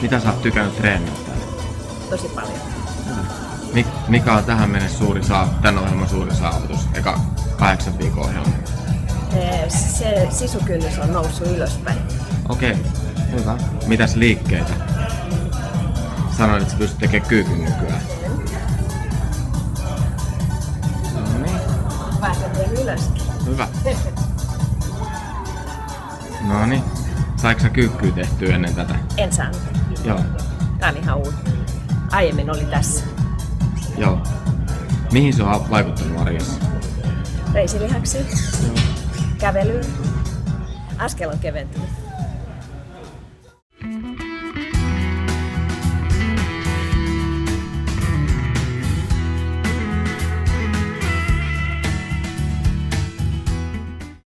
Mitä sä oot tykännyt treenata täällä? Tosi paljon. Mikä on tähän mennessä tämän ohjelman suuri saavutus? Eka 8 viikon ohjelma. Se sisukynnys on noussut ylöspäin. Okei, hyvä. Mitäs liikkeitä? Sanoit, että sä pystyt tekemään kyykyn nykyään. Noniin. Pääsen vielä ylöskin. Hyvä. Noniin. Saiko sä kyykkyä tehtyä ennen tätä? En saanut. Joo. Tää on ihan uutta. Aiemmin oli tässä. Joo. Mihin se on vaikuttanut arjessa? Reisilihaksiin. Kävelyyn. Askel on keventynyt.